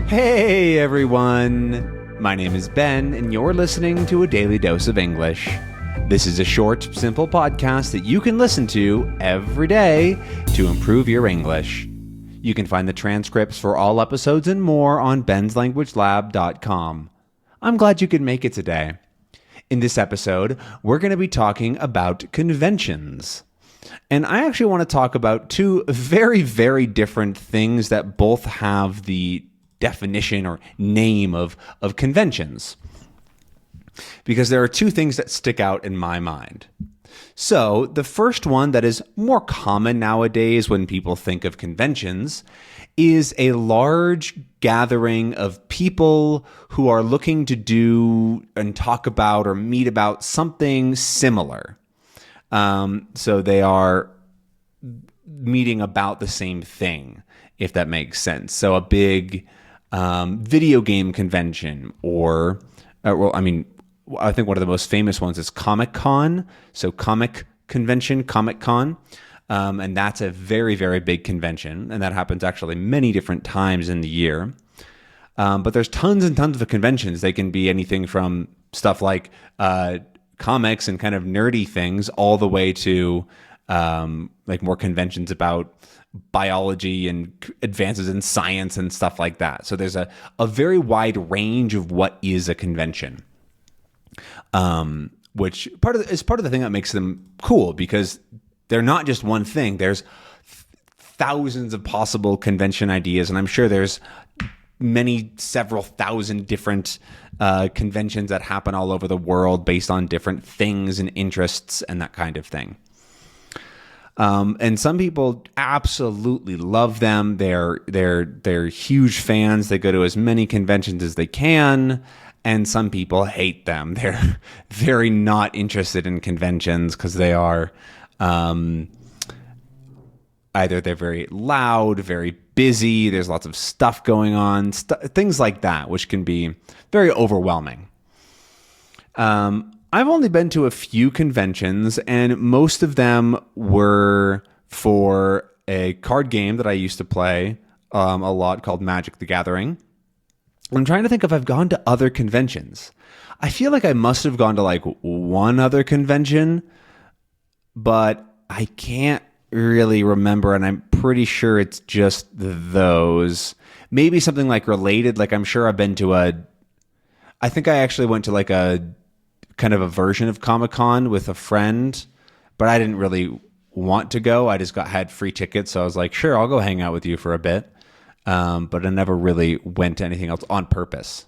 Hey everyone! My name is Ben, and you're listening to A Daily Dose of English. This is a short, simple podcast that you can listen to every day to improve your English. You can find the transcripts for all episodes and more on benslanguagelab.com. I'm glad you could make it today. In this episode, we're going to be talking about conventions. And I actually want to talk about two very, very different things that both have the definition or name of conventions. Because there are two things that stick out in my mind. So the first one that is more common nowadays when people think of conventions is a large gathering of people who are looking to do and talk about or meet about something similar. So they are meeting about the same thing, if that makes sense. So a big video game convention I think one of the most famous ones is Comic-Con. So comic convention, Comic-Con. And that's a very, very big convention. And that happens actually many different times in the year. But there's tons and tons of conventions. They can be anything from stuff like comics and kind of nerdy things all the way to like more conventions about biology and advances in science and stuff like that. So there's a very wide range of what is a convention, which is part of the thing that makes them cool, because they're not just one thing. There's thousands of possible convention ideas, and I'm sure there's several thousand different conventions that happen all over the world based on different things and interests and that kind of thing. And some people absolutely love them. They're huge fans. They go to as many conventions as they can. And some people hate them. They're very not interested in conventions because they are either they're very loud, very busy. There's lots of stuff going on, things like that, which can be very overwhelming. I've only been to a few conventions, and most of them were for a card game that I used to play a lot called Magic the Gathering. I'm trying to think if I've gone to other conventions. I feel like I must have gone to like one other convention, but I can't really remember, and I'm pretty sure it's just those. Maybe something like related, like I'm sure I've been to I think I actually went to like a kind of a version of Comic-Con with a friend, but I didn't really want to go. I just had free tickets, so I was like, sure, I'll go hang out with you for a bit. But I never really went to anything else on purpose.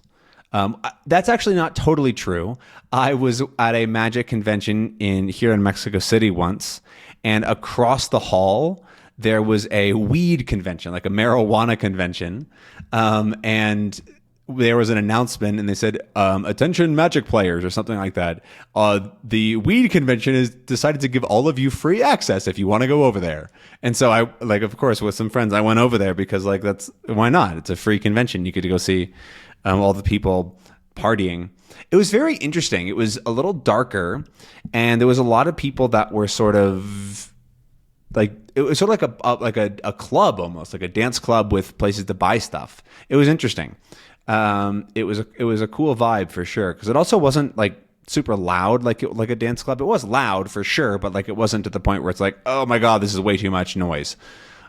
That's actually not totally true. I was at a Magic convention here in Mexico City once, and across the hall there was a weed convention, like a marijuana convention, and there was an announcement, and they said, attention Magic players, or something like that. The weed convention has decided to give all of you free access if you want to go over there. And so I, like, of course, with some friends, I went over there because, like, why not? It's a free convention. You get to go see all the people partying. It was very interesting. It was a little darker, and there was a lot of people that were sort of like, it was sort of like a club, almost like a dance club with places to buy stuff. It was interesting. It was a cool vibe for sure, because it also wasn't like super loud like a dance club. It was loud for sure, but like it wasn't to the point where it's like, oh my god, this is way too much noise.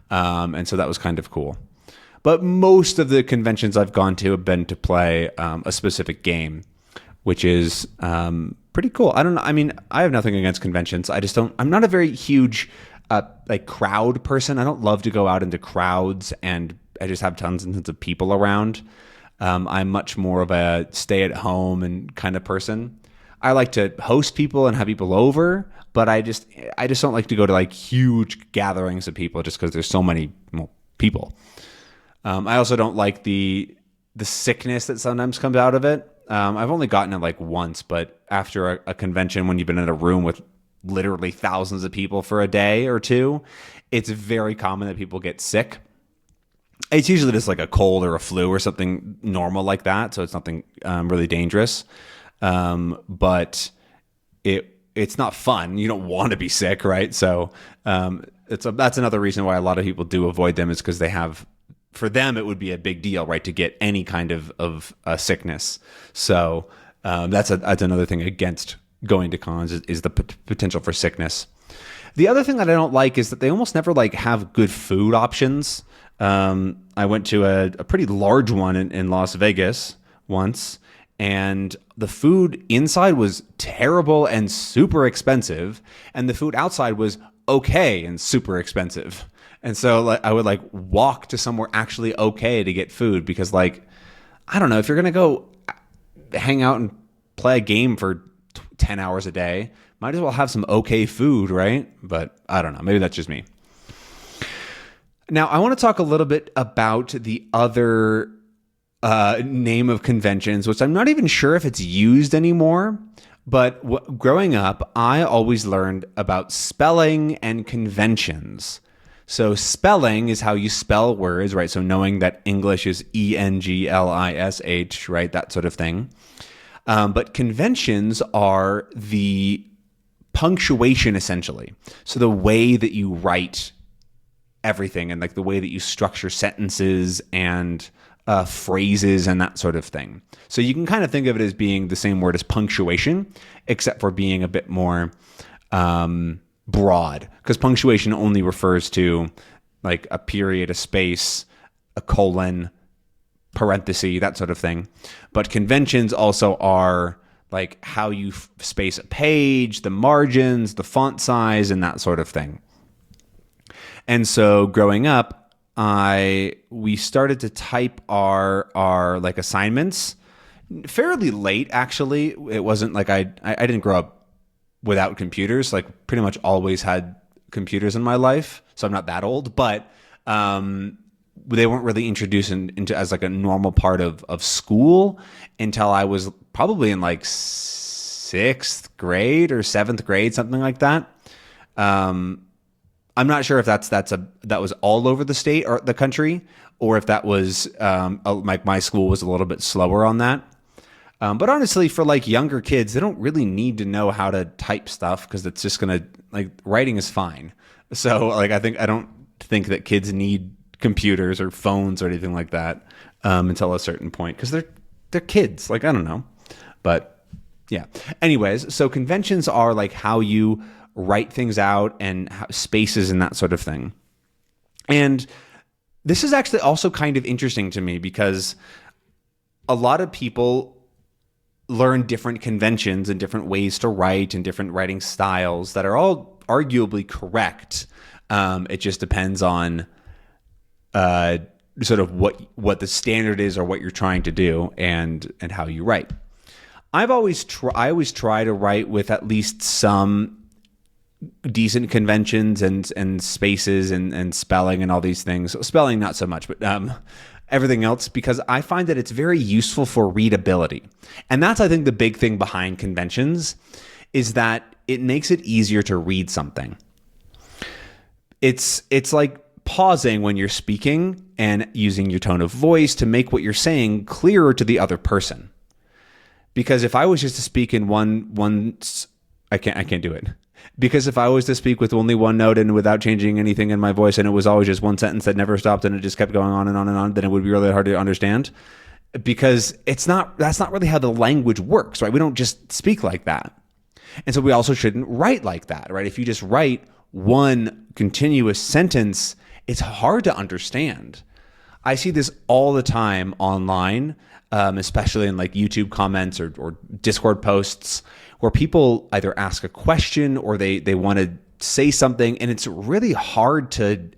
And so that was kind of cool. But most of the conventions I've gone to have been to play a specific game, which is pretty cool. I don't know. I mean, I have nothing against conventions. I'm not a very huge like crowd person. I don't love to go out into crowds, and I just have tons and tons of people around. I'm much more of a stay-at-home and kind of person. I like to host people and have people over, but I just don't like to go to like huge gatherings of people just because there's so many people. I also don't like the sickness that sometimes comes out of it. I've only gotten it like once, but after a convention, when you've been in a room with literally thousands of people for a day or two, it's very common that people get sick. It's usually just like a cold or a flu or something normal like that, so it's nothing really dangerous. But it's not fun. You don't want to be sick, right? So that's another reason why a lot of people do avoid them, is because they have for them, it would be a big deal, right, to get any kind of sickness. So that's another thing against going to cons is the potential for sickness. The other thing that I don't like is that they almost never like have good food options. I went to a pretty large one in Las Vegas once, and the food inside was terrible and super expensive, and the food outside was okay and super expensive. And so like I would like walk to somewhere actually okay to get food because like, I don't know, if you're going to go hang out and play a game for 10 hours a day, might as well have some okay food, right? But I don't know, maybe that's just me. Now, I want to talk a little bit about the other name of conventions, which I'm not even sure if it's used anymore. But growing up, I always learned about spelling and conventions. So spelling is how you spell words, right? So knowing that English is English, right? That sort of thing. But conventions are the punctuation, essentially. So the way that you write everything and like the way that you structure sentences and phrases and that sort of thing. So you can kind of think of it as being the same word as punctuation, except for being a bit more broad, because punctuation only refers to like a period, a space, a colon, parenthesis, that sort of thing. But conventions also are like how you space a page, the margins, the font size, and that sort of thing. And so growing up, we started to type our like assignments fairly late, actually. It wasn't like I didn't grow up without computers, like pretty much always had computers in my life. So I'm not that old, but they weren't really introduced into as like a normal part of school until I was probably in like 6th grade or 7th grade, something like that. I'm not sure if that was all over the state or the country, or if that was like my school was a little bit slower on that. But honestly, for like younger kids, they don't really need to know how to type stuff because it's just gonna like writing is fine. So like I don't think that kids need computers or phones or anything like that until a certain point because they're kids. Like I don't know, but yeah. Anyways, so conventions are like how you write things out and spaces and that sort of thing. And this is actually also kind of interesting to me because a lot of people learn different conventions and different ways to write and different writing styles that are all arguably correct. It just depends on sort of what the standard is or what you're trying to do and how you write. I always try to write with at least some decent conventions and spaces and spelling and all these things. Spelling not so much, but everything else, because I find that it's very useful for readability. And that's, I think, the big thing behind conventions is that it makes it easier to read something. It's like pausing when you're speaking and using your tone of voice to make what you're saying clearer to the other person. Because if I was just to speak in one I can't do it. Because if I was to speak with only one note and without changing anything in my voice, and it was always just one sentence that never stopped and it just kept going on and on and on, then it would be really hard to understand. Because that's not really how the language works, right? We don't just speak like that. And so we also shouldn't write like that, right? If you just write one continuous sentence, it's hard to understand. I see this all the time online, especially in like YouTube comments or Discord posts, where people either ask a question or they want to say something, and it's really hard to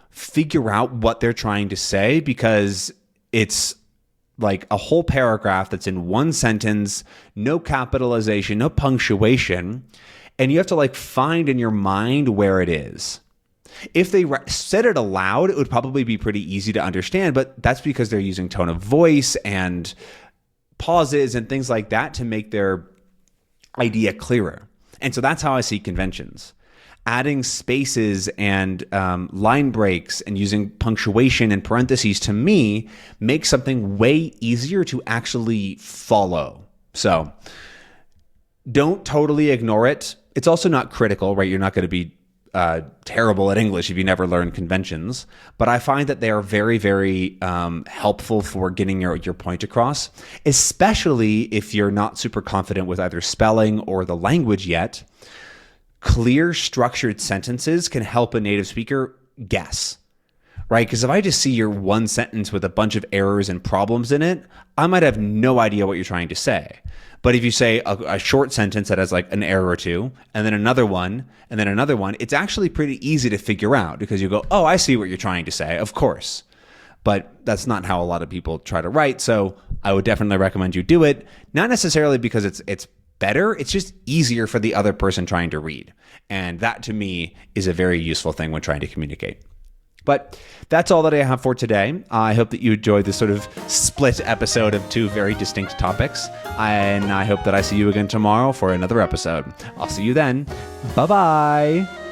figure out what they're trying to say because it's like a whole paragraph that's in one sentence, no capitalization, no punctuation, and you have to like find in your mind where it is. If they said it aloud, it would probably be pretty easy to understand, but that's because they're using tone of voice and pauses and things like that to make their idea clearer. And so that's how I see conventions. Adding spaces and line breaks and using punctuation and parentheses, to me, makes something way easier to actually follow. So don't totally ignore it. It's also not critical, right? You're not going to be terrible at English if you never learn conventions, but I find that they are very, very helpful for getting your point across, especially if you're not super confident with either spelling or the language yet. Clear, structured sentences can help a native speaker guess, right? Because if I just see your one sentence with a bunch of errors and problems in it, I might have no idea what you're trying to say. But if you say a short sentence that has like an error or two, and then another one, and then another one, it's actually pretty easy to figure out because you go, oh, I see what you're trying to say, of course. But that's not how a lot of people try to write. So I would definitely recommend you do it. Not necessarily because it's better, it's just easier for the other person trying to read. And that to me is a very useful thing when trying to communicate. But that's all that I have for today. I hope that you enjoyed this sort of split episode of two very distinct topics. And I hope that I see you again tomorrow for another episode. I'll see you then. Bye-bye.